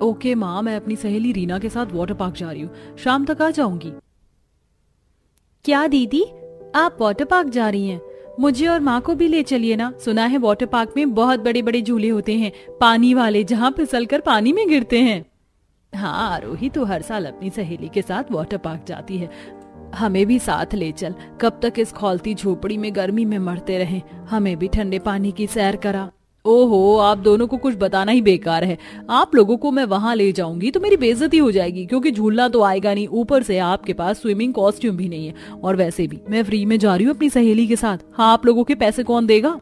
Okay माँ, मैं अपनी सहेली रीना के साथ वाटर पार्क जा रही हूँ, शाम तक आ जाऊंगी। क्या दीदी, आप वाटर पार्क जा रही हैं? मुझे और माँ को भी ले चलिए ना। सुना है वाटर पार्क में बहुत बड़े बड़े झूले होते हैं, पानी वाले, जहाँ फिसलकर पानी में गिरते हैं। हाँ आरोही, तो हर साल अपनी सहेली के साथ वाटर पार्क जाती है, हमें भी साथ ले चल। कब तक इस खौलती झोपड़ी में गर्मी में मरते रहें, हमें भी ठंडे पानी की सैर करा। ओहो, आप दोनों को कुछ बताना ही बेकार है। आप लोगों को मैं वहां ले जाऊंगी तो मेरी बेइज्जती हो जाएगी, क्योंकि झूलना तो आएगा नहीं, ऊपर से आपके पास स्विमिंग कॉस्ट्यूम भी नहीं है। और वैसे भी मैं फ्री में जा रही हूँ अपनी सहेली के साथ। हाँ, आप लोगों के पैसे कौन देगा?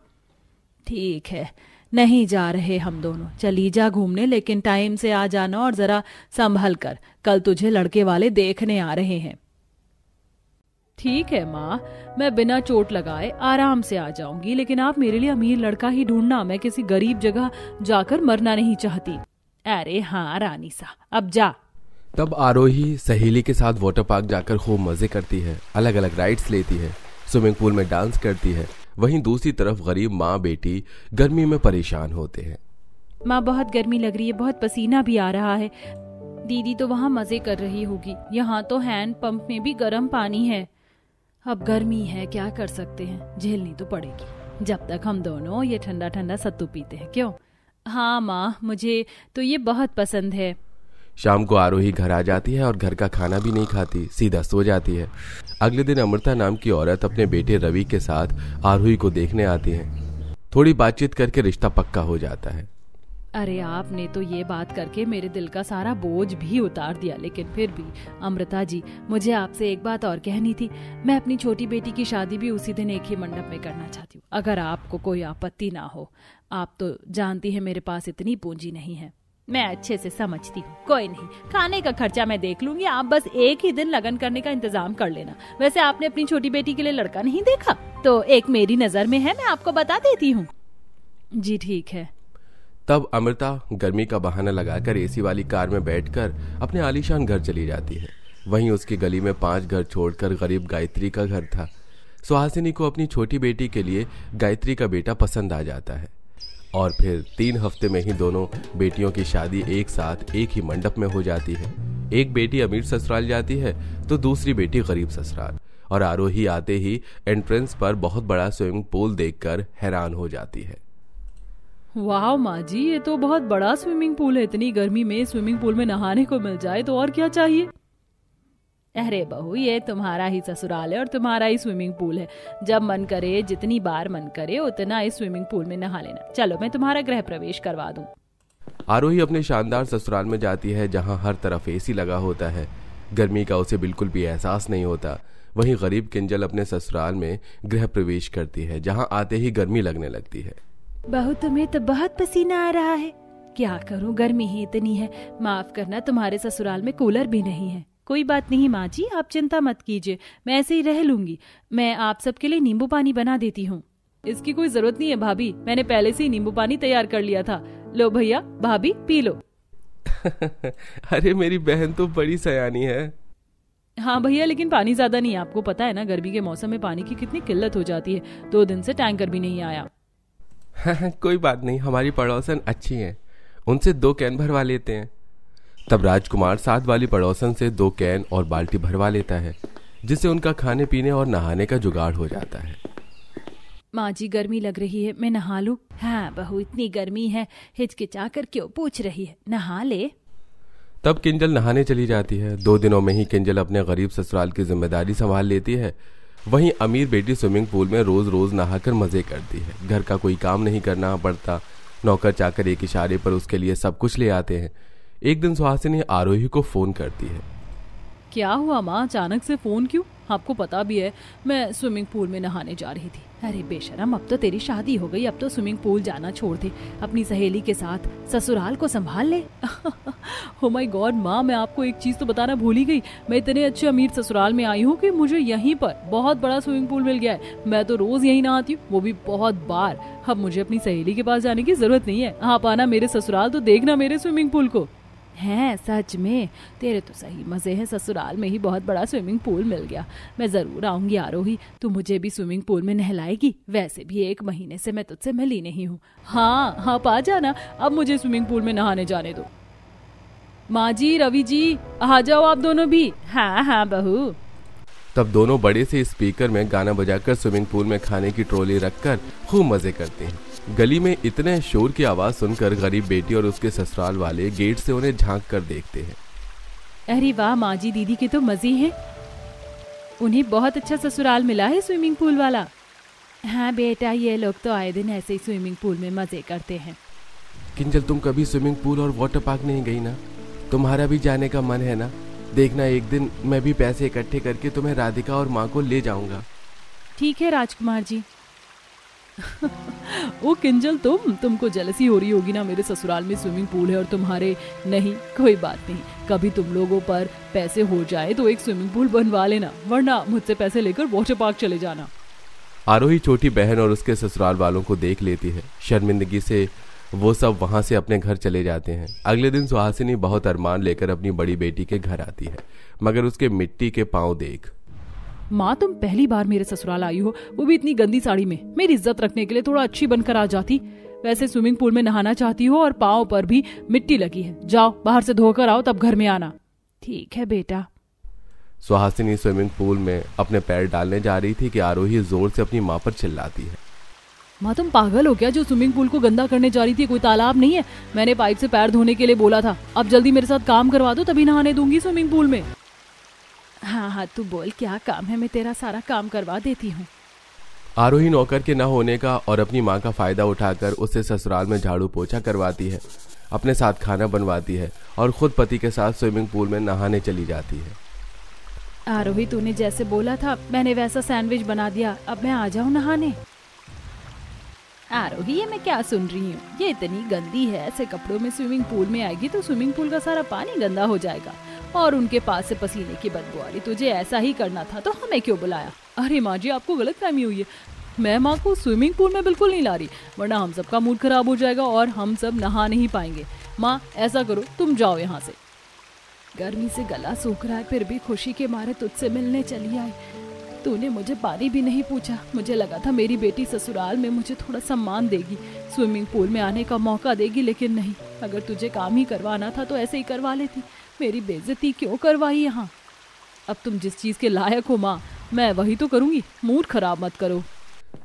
ठीक है, नहीं जा रहे हम दोनों। चली जा घूमने, लेकिन टाइम से आ जाना और जरा संभल कर, कल तुझे लड़के वाले देखने आ रहे हैं। ठीक है माँ, मैं बिना चोट लगाए आराम से आ जाऊंगी, लेकिन आप मेरे लिए अमीर लड़का ही ढूंढना, मैं किसी गरीब जगह जाकर मरना नहीं चाहती। अरे हाँ रानी सा, अब जा। तब आरोही सहेली के साथ वाटर पार्क जाकर खूब मजे करती है, अलग अलग राइड्स लेती है, स्विमिंग पूल में डांस करती है। वहीं दूसरी तरफ गरीब माँ बेटी गर्मी में परेशान होते हैं। माँ, बहुत गर्मी लग रही है, बहुत पसीना भी आ रहा है। दीदी तो वहाँ मजे कर रही होगी, यहाँ तो हैंड पंप में भी गर्म पानी है। अब गर्मी है, क्या कर सकते हैं, झेलनी तो पड़ेगी, जब तक हम दोनों ये ठंडा ठंडा सत्तू पीते हैं। क्यों? हाँ माँ, मुझे तो ये बहुत पसंद है। शाम को आरोही घर आ जाती है और घर का खाना भी नहीं खाती, सीधा सो जाती है। अगले दिन अमृता नाम की औरत अपने बेटे रवि के साथ आरोही को देखने आती है। थोड़ी बातचीत करके रिश्ता पक्का हो जाता है। अरे आपने तो ये बात करके मेरे दिल का सारा बोझ भी उतार दिया, लेकिन फिर भी अमृता जी, मुझे आपसे एक बात और कहनी थी। मैं अपनी छोटी बेटी की शादी भी उसी दिन एक ही मंडप में करना चाहती हूँ, अगर आपको कोई आपत्ति ना हो। आप तो जानती है मेरे पास इतनी पूंजी नहीं है। मैं अच्छे से समझती हूँ, कोई नहीं, खाने का खर्चा मैं देख लूंगी, आप बस एक ही दिन लगन करने का इंतजाम कर लेना। वैसे आपने अपनी छोटी बेटी के लिए लड़का नहीं देखा? तो एक मेरी नजर में है, मैं आपको बता देती हूँ। जी ठीक है। तब अमृता गर्मी का बहाना लगाकर एसी वाली कार में बैठकर अपने आलीशान घर चली जाती है। वहीं उसकी गली में 5 घर छोड़कर गरीब गायत्री का घर था। सुहासिनी को अपनी छोटी बेटी के लिए गायत्री का बेटा पसंद आ जाता है और फिर 3 हफ्ते में ही दोनों बेटियों की शादी एक साथ एक ही मंडप में हो जाती है। एक बेटी अमीर ससुराल जाती है तो दूसरी बेटी गरीब ससुराल। और आरोही आते ही एंट्रेंस पर बहुत बड़ा स्विमिंग पूल देखकर हैरान हो जाती है। वाह माँ जी, ये तो बहुत बड़ा स्विमिंग पूल है। इतनी गर्मी में स्विमिंग पूल में नहाने को मिल जाए तो और क्या चाहिए। अरे बहू, ये तुम्हारा ही ससुराल है और तुम्हारा ही स्विमिंग पूल है। जब मन करे, जितनी बार मन करे, उतना इस स्विमिंग पूल में नहा लेना। चलो, मैं तुम्हारा गृह प्रवेश करवा दूं। आरोही अपने शानदार ससुराल में जाती है, जहां हर तरफ एसी लगा होता है। गर्मी का उसे बिल्कुल भी एहसास नहीं होता। वहीं गरीब किंजल अपने ससुराल में गृह प्रवेश करती है, जहां आते ही गर्मी लगने लगती है। बहू, तुम्हें तो बहुत पसीना आ रहा है। क्या करूं, गर्मी ही इतनी है। माफ करना, तुम्हारे ससुराल में कूलर भी नहीं है। कोई बात नहीं माँ जी, आप चिंता मत कीजिए, मैं ऐसे ही रह लूंगी। मैं आप सबके लिए नींबू पानी बना देती हूँ। इसकी कोई जरूरत नहीं है भाभी, मैंने पहले से ही नींबू पानी तैयार कर लिया था। लो भैया, भाभी पी लो। अरे मेरी बहन तो बड़ी सयानी है। हाँ भैया, लेकिन पानी ज्यादा नहीं है। आपको पता है ना, गर्मी के मौसम में पानी की कितनी किल्लत हो जाती है। 2 दिन से टैंकर भी नहीं आया। कोई बात नहीं, हमारी पड़ोसन अच्छी हैं, उनसे 2 कैन भरवा लेते हैं। तब राजकुमार साथ वाली पड़ोसन से 2 कैन और बाल्टी भरवा लेता है, जिससे उनका खाने पीने और नहाने का जुगाड़ हो जाता है। माँ जी, गर्मी लग रही है, मैं नहा लूं? हाँ बहू, इतनी गर्मी है, हिचकिचा कर क्यों पूछ रही है, नहा ले। तब किंजल नहाने चली जाती है। 2 दिनों में ही किंजल अपने गरीब ससुराल की जिम्मेदारी संभाल लेती है। वहीं अमीर बेटी स्विमिंग पूल में रोज रोज नहाकर मजे करती है। घर का कोई काम नहीं करना पड़ता, नौकर चाकर एक इशारे पर उसके लिए सब कुछ ले आते हैं। एक दिन सुहासिनी आरोही को फोन करती है। क्या हुआ माँ, अचानक से फोन क्यों? आपको पता भी है मैं स्विमिंग पूल में नहाने जा रही थी। अरे बेशरम, अब तो तेरी शादी हो गई, अब तो स्विमिंग पूल जाना छोड़ दे, अपनी सहेली के साथ ससुराल को संभाल ले। ओ माय गॉड माँ, मैं आपको एक चीज तो बताना भूल ही गई। मैं इतने अच्छे अमीर ससुराल में आई हूँ कि मुझे यहीं पर बहुत बड़ा स्विमिंग पूल मिल गया है। मैं तो रोज यहीं नहाती हूँ, वो भी बहुत बार। अब मुझे अपनी सहेली के पास जाने की जरूरत नहीं है। आप आना मेरे ससुराल तो देखना मेरे स्विमिंग पूल को। हैं सच में? तेरे तो सही मजे हैं, ससुराल में ही बहुत बड़ा स्विमिंग पूल मिल गया। मैं जरूर आऊंगी आरोही, तू मुझे भी स्विमिंग पूल में नहलाएगी। वैसे भी 1 महीने से मैं तुझसे मिली नहीं हूँ। हाँ आप आ जाना, अब मुझे स्विमिंग पूल में नहाने जाने दो। माँ जी, रवि जी, आ जाओ आप दोनों भी। हाँ हाँ बहू। तब दोनों बड़े से स्पीकर में गाना बजाकर स्विमिंग पूल में खाने की ट्रॉली रखकर खूब मजे करते हैं। गली में इतने शोर की आवाज सुनकर गरीब बेटी और उसके ससुराल वाले गेट से उन्हें झांक कर देखते हैं। अरे वाह, माँ जी दीदी के तो मजे हैं। उन्हें बहुत अच्छा ससुराल मिला है स्विमिंग पूल वाला। हाँ बेटा, ये लोग तो आए दिन ऐसे ही स्विमिंग पूल में मजे करते हैं। किंजल, तुम कभी स्विमिंग पूल और वाटर पार्क नहीं गई ना? तुम्हारा भी जाने का मन है ना? देखना, एक दिन मैं भी पैसे इकट्ठे करके तुम्हें राधिका और माँ को ले जाऊंगा। ठीक है राजकुमार जी। ओ किंजल, तुमको जेलसी हो रही होगी ना, मेरे ससुराल में स्विमिंग पूल है और तुम्हारे नहीं। कोई बात नहीं, कभी तुम लोगों पर पैसे हो जाए तो एक स्विमिंग पूल बनवा लेना, वरना मुझसे पैसे लेकर वाटर पार्क चले जाना। आरोही छोटी बहन और उसके ससुराल वालों को देख लेती है। शर्मिंदगी से वो सब वहां से अपने घर चले जाते हैं। अगले दिन सुहासिनी बहुत अरमान लेकर अपनी बड़ी बेटी के घर आती है, मगर उसके मिट्टी के पांव देख। माँ, तुम पहली बार मेरे ससुराल आई हो, वो भी इतनी गंदी साड़ी में। मेरी इज्जत रखने के लिए थोड़ा अच्छी बनकर आ जाती। वैसे स्विमिंग पूल में नहाना चाहती हो और पाँव पर भी मिट्टी लगी है। जाओ बाहर से धोकर आओ, तब घर में आना। ठीक है बेटा। सुहासिनी स्विमिंग पूल में अपने पैर डालने जा रही थी कि आरोही जोर से अपनी माँ पर चिल्लाती है। माँ, तुम पागल हो क्या? जो स्विमिंग पूल को गंदा करने जा रही थी कोई तालाब नहीं है। मैंने पाइप से पैर धोने के लिए बोला था। अब जल्दी मेरे साथ काम करवा दो, तभी नहाने दूंगी स्विमिंग पूल में। हाँ हाँ, तू बोल क्या काम है, मैं तेरा सारा काम करवा देती हूँ। आरोही नौकर के न होने का और अपनी माँ का फायदा उठाकर उससे ससुराल में झाड़ू पोछा करवाती है, अपने साथ खाना बनवाती है और खुद पति के साथ स्विमिंग पूल में नहाने चली जाती है। आरोही, तूने जैसे बोला था मैंने वैसा सैंडविच बना दिया। अब मैं आ जाऊँ नहाने? आरोही, ये मैं क्या सुन रही हूँ? ये इतनी गंदी है, ऐसे कपड़ों में स्विमिंग पूल में आएगी तो स्विमिंग पूल का सारा पानी गंदा हो जाएगा और उनके पास से पसीने की बदबू आ रही। तुझे ऐसा ही करना था तो हमें क्यों बुलाया? अरे माँ जी, आपको गलतफहमी हुई है। मैं माँ को स्विमिंग पूल में बिल्कुल नहीं ला रही, वरना हम सबका मूड खराब हो जाएगा और हम सब नहा नहीं पाएंगे। माँ, ऐसा करो, तुम जाओ यहाँ से। गर्मी से गला सूख रहा है, फिर भी खुशी के मारे तुझसे मिलने चली आई। तूने मुझे पानी भी नहीं पूछा। मुझे लगा था मेरी बेटी ससुराल में मुझे थोड़ा सम्मान देगी, स्विमिंग पूल में आने का मौका देगी, लेकिन नहीं। अगर तुझे काम ही करवाना था तो ऐसे ही करवा लेती। मेरी बेइज्जती क्यों करवाई यहाँ? अब तुम जिस चीज के लायक हो माँ, मैं वही तो करूंगी। मूड खराब मत करो।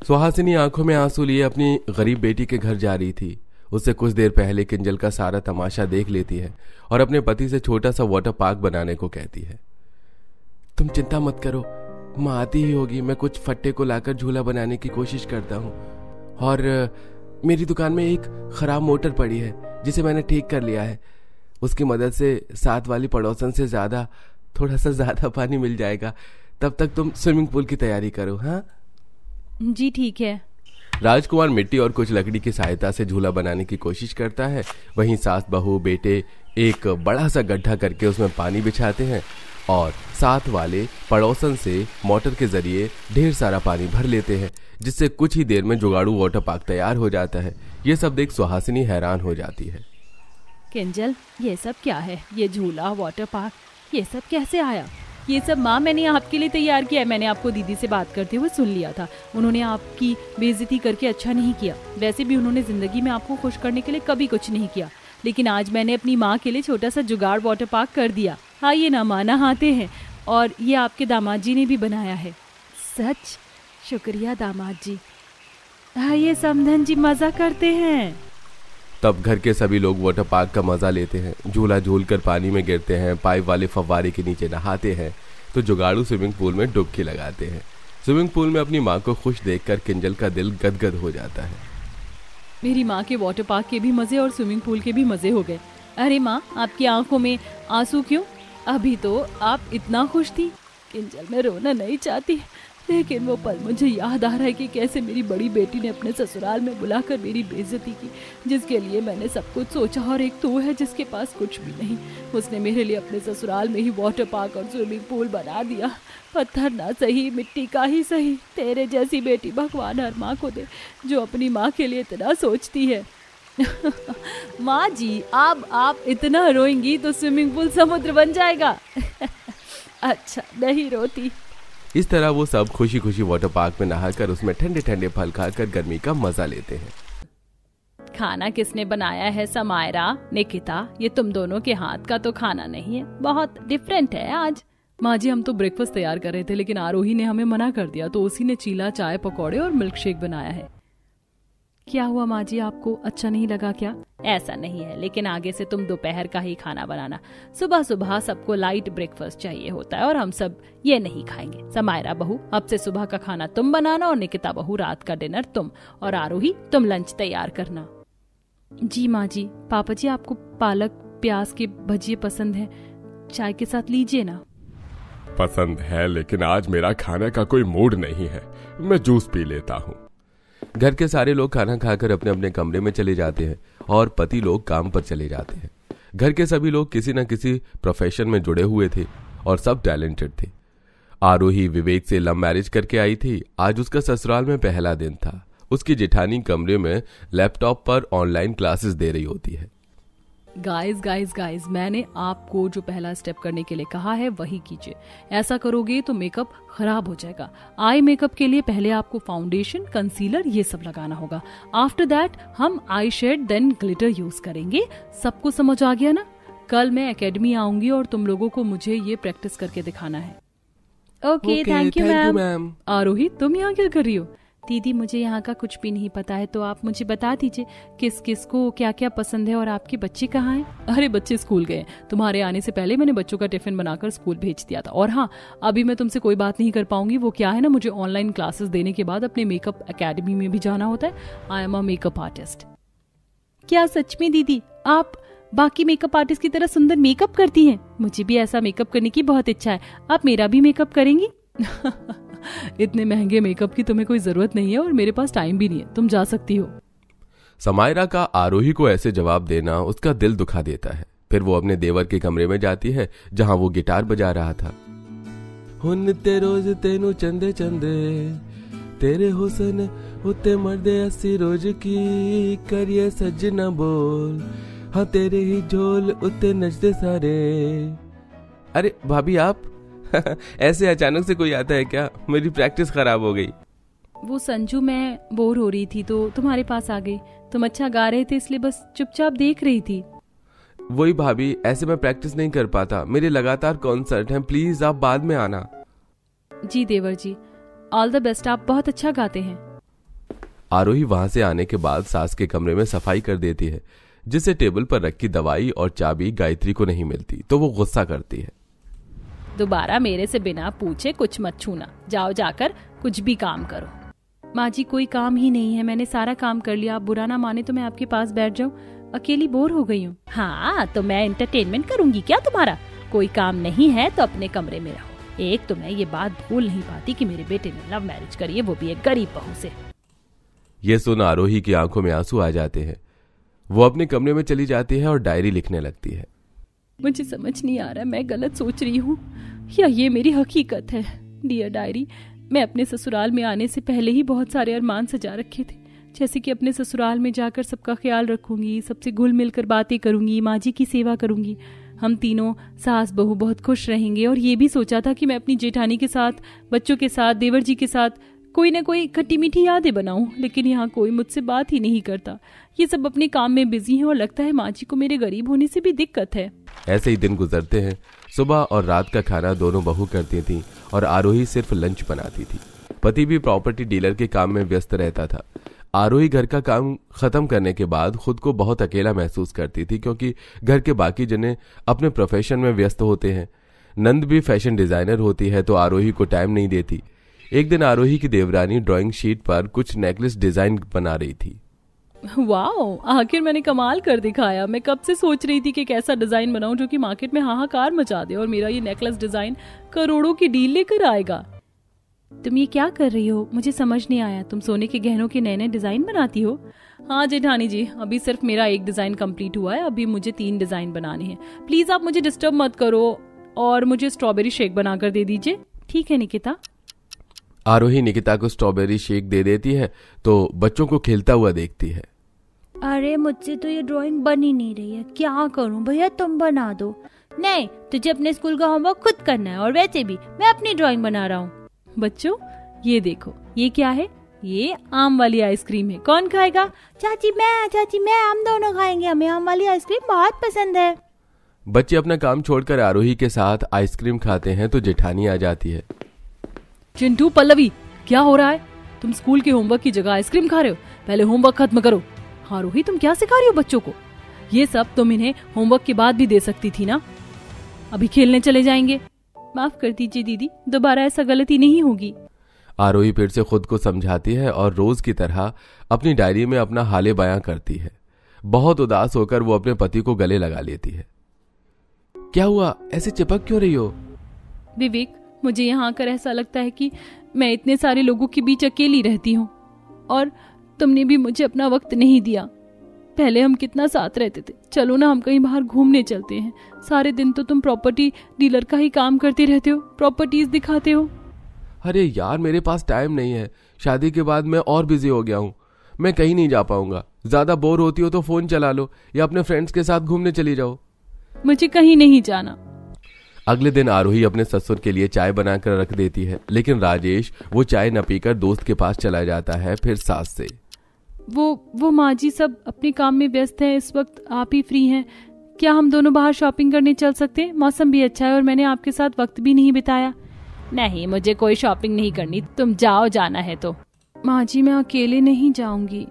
सुहासिनी आंखों में आंसू लिए अपनी गरीब बेटी के घर जा रही थी। उससे कुछ देर पहले किंजल का सारा तमाशा देख लेती है और अपने पति से छोटा सा वाटर पार्क बनाने को कहती है। तुम चिंता मत करो, माँ आती ही होगी। मैं कुछ फट्टे को लाकर झूला बनाने की कोशिश करता हूँ और मेरी दुकान में एक खराब मोटर पड़ी है जिसे मैंने ठीक कर लिया है। उसकी मदद से साथ वाली पड़ोसन से थोड़ा सा ज्यादा पानी मिल जाएगा। तब तक तुम स्विमिंग पूल की तैयारी करो। हाँ जी ठीक है। राजकुमार मिट्टी और कुछ लकड़ी की सहायता से झूला बनाने की कोशिश करता है। वहीं सास बहू बेटे एक बड़ा सा गड्ढा करके उसमें पानी बिछाते हैं और साथ वाले पड़ोसन से मोटर के जरिए ढेर सारा पानी भर लेते हैं, जिससे कुछ ही देर में जुगाड़ू वाटर पार्क तैयार हो जाता है। ये सब देख सुहासिनी हैरान हो जाती है। किंजल, ये सब क्या है? ये झूला, वाटर पार्क, ये सब कैसे आया? ये सब माँ मैंने आपके लिए तैयार किया है। मैंने आपको दीदी से बात करते हुए सुन लिया था। उन्होंने आपकी बेइज्जती करके अच्छा नहीं किया। वैसे भी उन्होंने जिंदगी में आपको खुश करने के लिए कभी कुछ नहीं किया, लेकिन आज मैंने अपनी माँ के लिए छोटा सा जुगाड़ वाटर पार्क कर दिया। हाँ, ये ना माना नहाते हैं और ये आपके दामाद जी ने भी बनाया है। सच? शुक्रिया दामाद जी। हाँ, ये समधन जी मजा करते हैं। तब घर के सभी लोग वाटर पार्क का मजा लेते हैं। झूला झूलकर पानी में गिरते हैं, पाइप वाले फव्वारे के नीचे नहाते हैं तो जुगाड़ू स्विमिंग पूल में डुबकी लगाते हैं। स्विमिंग पूल में अपनी माँ को खुश देखकर किंजल का दिल गदगद हो जाता है। मेरी माँ के वाटर पार्क के भी मजे और स्विमिंग पूल के भी मजे हो गए। अरे माँ, आपकी आंखों में आंसू क्यों? अभी तो आप इतना खुश थी। किंजल, मैं रोना नहीं चाहती, लेकिन वो पल मुझे याद आ रहा है कि कैसे मेरी बड़ी बेटी ने अपने ससुराल में बुलाकर मेरी बेइज्जती की, जिसके लिए मैंने सब कुछ सोचा। और एक तू है जिसके पास कुछ भी नहीं, उसने मेरे लिए अपने ससुराल में ही वाटर पार्क और स्विमिंग पूल बना दिया। पत्थर ना सही, मिट्टी का ही सही। तेरे जैसी बेटी भगवान हर माँ को दे जो अपनी माँ के लिए इतना सोचती है। माँ जी, अब आप इतना रोएंगी तो स्विमिंग पूल समुद्र बन जाएगा। अच्छा, नहीं रोती। इस तरह वो सब खुशी खुशी वाटर पार्क में नहाकर उसमें ठंडे ठंडे फल खाकर गर्मी का मजा लेते हैं। खाना किसने बनाया है? समायरा, निकिता, ये तुम दोनों के हाथ का तो खाना नहीं है, बहुत डिफरेंट है आज। माँ जी, हम तो ब्रेकफास्ट तैयार कर रहे थे लेकिन आरोही ने हमें मना कर दिया तो उसी ने चीला, चाय, पकौड़े और मिल्क शेक बनाया है। क्या हुआ माँ जी, आपको अच्छा नहीं लगा क्या? ऐसा नहीं है, लेकिन आगे से तुम दोपहर का ही खाना बनाना। सुबह सुबह सबको लाइट ब्रेकफास्ट चाहिए होता है और हम सब ये नहीं खाएंगे। समायरा बहू, अब से सुबह का खाना तुम बनाना और निकिता बहू रात का डिनर तुम, और आरोही तुम लंच तैयार करना। जी माँ जी। पापा जी, आपको पालक प्याज के भजिए पसंद है, चाय के साथ लीजिए ना। पसंद है, लेकिन आज मेरा खाने का कोई मूड नहीं है, मैं जूस पी लेता हूँ। घर के सारे लोग खाना खाकर अपने अपने कमरे में चले जाते हैं और पति लोग काम पर चले जाते हैं। घर के सभी लोग किसी न किसी प्रोफेशन में जुड़े हुए थे और सब टैलेंटेड थे। आरोही विवेक से लव मैरिज करके आई थी। आज उसका ससुराल में पहला दिन था। उसकी जेठानी कमरे में लैपटॉप पर ऑनलाइन क्लासेस दे रही होती है। गाइस, मैंने आपको जो पहला स्टेप करने के लिए कहा है वही कीजिए। ऐसा करोगे तो मेकअप खराब हो जाएगा। आई मेकअप के लिए पहले आपको फाउंडेशन, कंसीलर ये सब लगाना होगा। आफ्टर दैट हम आई शेड देन ग्लिटर यूज करेंगे। सबको समझ आ गया ना? कल मैं एकेडमी आऊंगी और तुम लोगों को मुझे ये प्रैक्टिस करके दिखाना है। Okay, thank you ma'am. Aarohi, तुम यहाँ क्या कर रही हो? दीदी, मुझे यहाँ का कुछ भी नहीं पता है, तो आप मुझे बता दीजिए किस किस को क्या क्या पसंद है और आपके बच्चे कहाँ हैं? अरे बच्चे स्कूल गए। तुम्हारे आने से पहले मैंने बच्चों का टिफिन बनाकर स्कूल भेज दिया था। और हाँ, अभी मैं तुमसे कोई बात नहीं कर पाऊंगी। वो क्या है ना, मुझे ऑनलाइन क्लासेस देने के बाद अपने मेकअप एकेडमी में भी जाना होता है। I am a makeup artist. क्या सच में दीदी आप बाकी मेकअप आर्टिस्ट की तरह सुंदर मेकअप करती हैं? मुझे भी ऐसा मेकअप करने की बहुत इच्छा है। आप मेरा भी मेकअप करेंगी? इतने महंगे मेकअप की तुम्हें कोई जरूरत नहीं है और मेरे पास टाइम भी नहीं है, तुम जा सकती हो। समायरा का आरोही को ऐसे जवाब देना उसका दिल दुखा देता है। फिर वो अपने देवर के कमरे में जाती है जहां वो गिटार बजा रहा था। हुन ते रोज तेनू चंदे चंदे, तेरे हुसन उते मर्दे अस्सी रोज की, करिए सजना बोल, हाँ तेरे ही झोल उते नचदे सारे। अरे भाभी, आप ऐसे अचानक से कोई आता है क्या? मेरी प्रैक्टिस खराब हो गई। वो संजू, मैं बोर हो रही थी तो तुम्हारे पास आ गई। तुम अच्छा गा रहे थे इसलिए बस चुपचाप देख रही थी। वही भाभी, ऐसे मैं प्रैक्टिस नहीं कर पाता। मेरे लगातार कॉन्सर्ट हैं, प्लीज आप बाद में आना। जी देवर जी, ऑल द बेस्ट, आप बहुत अच्छा गाते हैं। आरोही वहां से आने के बाद सास के कमरे में सफाई कर देती है, जिससे टेबल पर रखी दवाई और चाबी गायत्री को नहीं मिलती तो वो गुस्सा करती है। दोबारा मेरे से बिना पूछे कुछ मत छूना। जाओ, जाकर कुछ भी काम करो। माँ जी, कोई काम ही नहीं है, मैंने सारा काम कर लिया। आप बुरा ना माने तो मैं आपके पास बैठ जाऊं, अकेली बोर हो गई हूँ। हाँ, तो मैं एंटरटेनमेंट करूंगी क्या तुम्हारा? कोई काम नहीं है तो अपने कमरे में रहो। एक तो मैं ये बात भूल नहीं पाती कि मेरे बेटे ने लव मैरिज करी है, वो भी एक गरीब बहू से। ये सुन आरोही की आंखों में आंसू आ जाते हैं। वो अपने कमरे में चली जाती है और डायरी लिखने लगती है। मुझे समझ नहीं आ रहा मैं गलत सोच रही हूँ या ये मेरी हकीकत है। डियर डायरी, मैं अपने ससुराल में आने से पहले ही बहुत सारे अरमान सजा रखे थे, जैसे कि अपने ससुराल में जाकर सबका ख्याल रखूंगी, सबसे घुल मिलकर बातें करूंगी, माँ जी की सेवा करूंगी, हम तीनों सास बहू बहुत खुश रहेंगे। और ये भी सोचा था कि मैं अपनी जेठानी के साथ, बच्चों के साथ, देवर जी के साथ कोई ना कोई खट्टी मीठी यादें बनाऊं, लेकिन यहाँ कोई मुझसे बात ही नहीं करता। ये सब अपने काम में बिजी हैं और लगता है माँ जी को मेरे गरीब होने से भी दिक्कत है। ऐसे ही दिन गुजरते हैं। सुबह और रात का खाना दोनों बहू करती थी और आरोही सिर्फ लंच बनाती थी। पति भी प्रॉपर्टी डीलर के काम में व्यस्त रहता था। आरोही घर का काम खत्म करने के बाद खुद को बहुत अकेला महसूस करती थी, क्योंकि घर के बाकी जने अपने प्रोफेशन में व्यस्त होते हैं। नंद भी फैशन डिजाइनर होती है तो आरोही को टाइम नहीं देती। एक दिन आरोही की देवरानी ड्राइंग शीट पर कुछ नेकलेस डिजाइन बना रही थी। वाओ, आखिर मैंने कमाल कर दिखाया। मैं कब से सोच रही थी कि कैसा डिजाइन बनाऊं जो कि मार्केट में हाहाकार मचा दे और मेरा ये नेकलेस डिजाइन करोड़ों की डील लेकर आएगा। तुम ये क्या कर रही हो? मुझे समझ नहीं आया। तुम सोने के गहनों के नए नए डिजाइन बनाती हो? हाँ जेठानी जी, अभी सिर्फ मेरा एक डिजाइन कंप्लीट हुआ है, अभी मुझे 3 डिजाइन बनाने हैं। प्लीज आप मुझे डिस्टर्ब मत करो और मुझे स्ट्रॉबेरी शेक बनाकर दे दीजिए। ठीक है निकिता। आरोही निकिता को स्ट्रॉबेरी शेक दे देती है तो बच्चों को खेलता हुआ देखती है। अरे मुझसे तो ये ड्राइंग बन ही नहीं रही है, क्या करूं? भैया तुम बना दो। नहीं, तुझे अपने स्कूल का होमवर्क खुद करना है और वैसे भी मैं अपनी ड्राइंग बना रहा हूँ। बच्चों ये देखो, ये क्या है? ये आम वाली आइसक्रीम है, कौन खाएगा? चाची मैं, हम दोनों खाएंगे, हमें आम वाली आइसक्रीम बहुत पसंद है। बच्चे अपना काम छोड़कर आरोही के साथ आइसक्रीम खाते हैं तो जेठानी आ जाती है। चिंटू, पल्लवी, क्या हो रहा है? तुम स्कूल के होमवर्क की जगह आइसक्रीम खा रहे हो। पहले होमवर्क खत्म करो। आरोही, तुम क्या सिखा रही हो बच्चों को? ये सब तुम इन्हें होमवर्क के बाद भी दे सकती थी ना। अभी खेलने चले जाएंगे। माफ कर दीजिए दीदी, दोबारा ऐसा गलती नहीं होगी। आरोही फिर से खुद को समझाती है और रोज की तरह अपनी डायरी में अपना हाले बयां करती है। बहुत उदास होकर वो अपने पति को गले लगा लेती है। क्या हुआ, ऐसे चिपक क्यों रही हो? विवेक, मुझे यहाँ आकर ऐसा लगता है कि मैं इतने सारे लोगों के बीच अकेली रहती हूँ और तुमने भी मुझे अपना वक्त नहीं दिया। पहले हम कितना साथ रहते थे। चलो ना, हम कहीं बाहर घूमने चलते हैं। सारे दिन तो तुम प्रॉपर्टी डीलर का ही काम करते रहते हो, प्रॉपर्टीज दिखाते हो। अरे यार, मेरे पास टाइम नहीं है। शादी के बाद मैं और बिजी हो गया हूँ। मैं कहीं नहीं जा पाऊंगा। ज्यादा बोर होती हो तो फोन चला लो या अपने फ्रेंड्स के साथ घूमने चली जाओ। मुझे कहीं नहीं जाना। अगले दिन आरोही अपने ससुर के लिए चाय बनाकर रख देती है, लेकिन राजेश वो चाय न पीकर दोस्त के पास चला जाता है, फिर सास से। वो माँ जी सब अपने काम में व्यस्त हैं इस वक्त। आप ही फ्री हैं क्या? हम दोनों बाहर शॉपिंग करने चल सकते हैं? मौसम भी अच्छा है और मैंने आपके साथ वक्त भी नहीं बिताया। नहीं, मुझे कोई शॉपिंग नहीं करनी, तुम जाओ, जाना है तो। माँ जी, मैं अकेले नहीं जाऊंगी।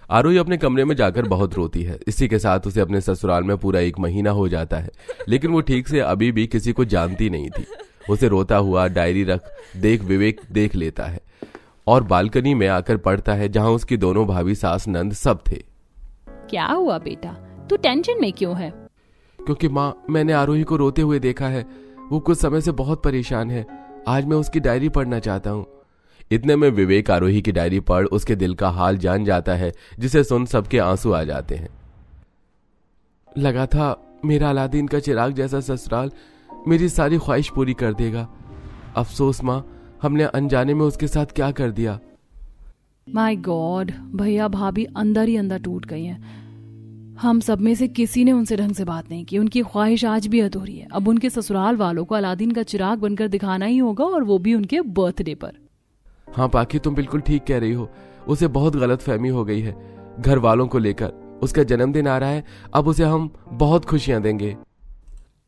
आरोही अपने कमरे में जाकर बहुत रोती है। इसी के साथ उसे अपने ससुराल में पूरा 1 महीना हो जाता है, लेकिन वो ठीक से अभी भी किसी को जानती नहीं थी। उसे रोता हुआ डायरी देख विवेक देख लेता है और बालकनी में आकर पड़ता है, जहां उसकी दोनों भाभी, सास, नंद सब थे। क्या हुआ बेटा, तू टेंशन में क्यों है? क्योंकि माँ, मैंने आरोही को रोते हुए देखा है। वो कुछ समय से बहुत परेशान है। आज मैं उसकी डायरी पढ़ना चाहता हूँ। इतने में विवेक आरोही की डायरी पढ़ उसके दिल का हाल जान जाता है, जिसे सुन सबके आंसू आ जाते हैं। लगा था मेरा अलादीन का चिराग जैसा ससुराल मेरी सारी ख्वाहिश पूरी कर देगा। अफसोस माँ, हमने अनजाने में उसके साथ क्या कर दिया। माय गॉड, भैया भाभी अंदर ही अंदर टूट गई हैं। हम सब में से किसी ने उनसे ढंग से बात नहीं की। उनकी ख्वाहिश आज भी अधूरी है। अब उनके ससुराल वालों को अलादीन का चिराग बनकर दिखाना ही होगा, और वो भी उनके बर्थडे पर। हाँ पाखी, तुम बिल्कुल ठीक कह रही हो। उसे बहुत गलतफहमी हो गई है घर वालों को लेकर। उसका जन्मदिन आ रहा है, अब उसे हम बहुत खुशियां देंगे।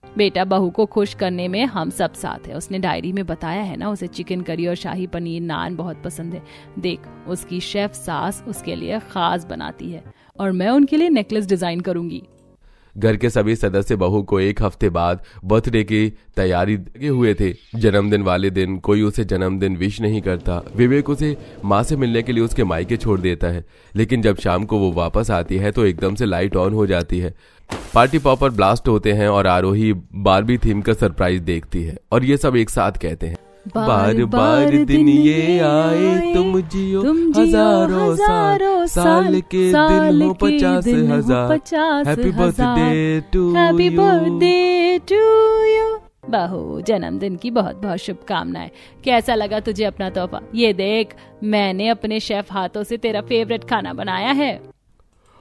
बेटा, बहू को खुश करने में हम सब साथ है। उसने डायरी में बताया है ना, उसे चिकन करी और शाही पनीर नान बहुत पसंद है। देख, उसकी शेफ सास उसके लिए खास बनाती है और मैं उनके लिए नेकलेस डिजाइन करूंगी। घर के सभी सदस्य बहू को 1 हफ्ते बाद बर्थडे की तैयारी लगे हुए थे। जन्मदिन वाले दिन कोई उसे जन्मदिन विश नहीं करता। विवेक उसे माँ से मिलने के लिए उसके मायके छोड़ देता है, लेकिन जब शाम को वो वापस आती है तो एकदम से लाइट ऑन हो जाती है। पार्टी पॉपर ब्लास्ट होते हैं और आरोही बारबी थीम का सरप्राइज देखती है और ये सब एक साथ कहते हैं, बार बार दिन ये आए, तुम जियो हजारों साल के दिन हो 50,000, हैप्पी बर्थडे टू यू। बहू, जन्मदिन की बहुत बहुत शुभकामनाएं। कैसा लगा तुझे अपना तोहफा? ये देख, मैंने अपने शेफ हाथों से तेरा फेवरेट खाना बनाया है।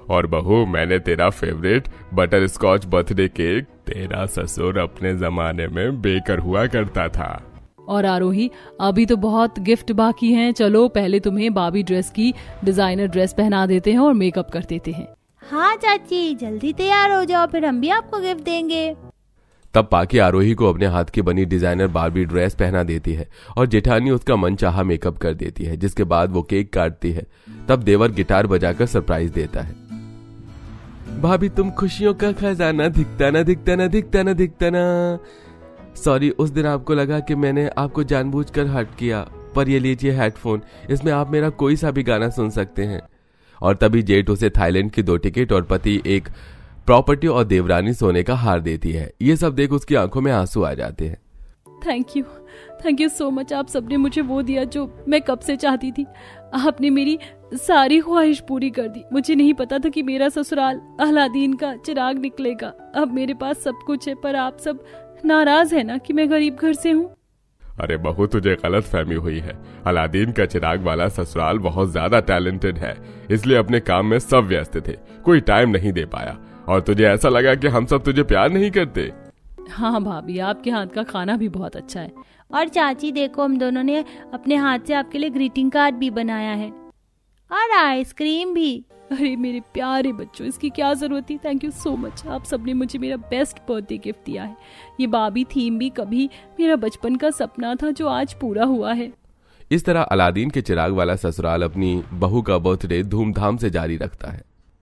और बहू, मैंने तेरा favourite butterscotch birthday cake तेरा ससुर अपने जमाने में बेकर हुआ करता था। और आरोही, अभी तो बहुत गिफ्ट बाकी हैं। चलो पहले तुम्हें बाबी ड्रेस की डिजाइनर ड्रेस पहना देते हैं और मेकअप कर देते हैं। हाँ चाची, जल्दी तैयार हो जाओ, फिर हम भी आपको गिफ्ट देंगे। तब पाकी आरोही को अपने हाथ की बनी डिजाइनर बारबी ड्रेस पहना देती है और जेठानी उसका मनचाहा मेकअप कर देती है, जिसके बाद वो केक काटती है। तब देवर गिटार बजाकर सरप्राइज देता है। भाभी, तुम खुशियों का खजाना, दिखता ना दिखता ना दिखता ना दिखता ना। सॉरी, उस दिन आपको लगा कि मैंने आपको जानबूझकर हर्ट किया, पर ये लीजिए हेडफोन, इसमें आप मेरा कोई सा भी गाना सुन सकते हैं। और तभी जेठ उसे थाईलैंड की 2 टिकट और पति 1 प्रॉपर्टी और देवरानी सोने का हार देती है। ये सब देख उसकी आंखों में आंसू आ जाते हैं। Thank you so much. आप सबने मुझे वो दिया जो मैं कब से चाहती थी। आपने मेरी सारी ख्वाहिश पूरी कर दी। मुझे नहीं पता था कि मेरा ससुराल अलादीन का चिराग निकलेगा। अब मेरे पास सब कुछ है, पर आप सब नाराज है ना कि मैं गरीब घर से हूँ। अरे बहू, तुझे गलत फहमी हुई है। अलादीन का चिराग वाला ससुराल बहुत ज्यादा टैलेंटेड है, इसलिए अपने काम में सब व्यस्त थे, कोई टाइम नहीं दे पाया। और तुझे ऐसा लगा कि हम सब तुझे प्यार नहीं करते। हाँ भाभी, आपके हाथ का खाना भी बहुत अच्छा है और चाची देखो, हम दोनों ने अपने हाथ से आपके लिए ग्रीटिंग कार्ड भी बनाया है और आइसक्रीम भी। अरे मेरे प्यारे बच्चों, इसकी क्या जरूरत थी। थैंक यू सो मच, आप सबने मुझे मेरा बेस्ट बर्थडे गिफ्ट दिया है। ये बाबी थीम भी कभी मेरा बचपन का सपना था जो आज पूरा हुआ है। इस तरह अलादीन के चिराग वाला ससुराल अपनी बहू का बर्थडे धूमधाम से जारी रखता है।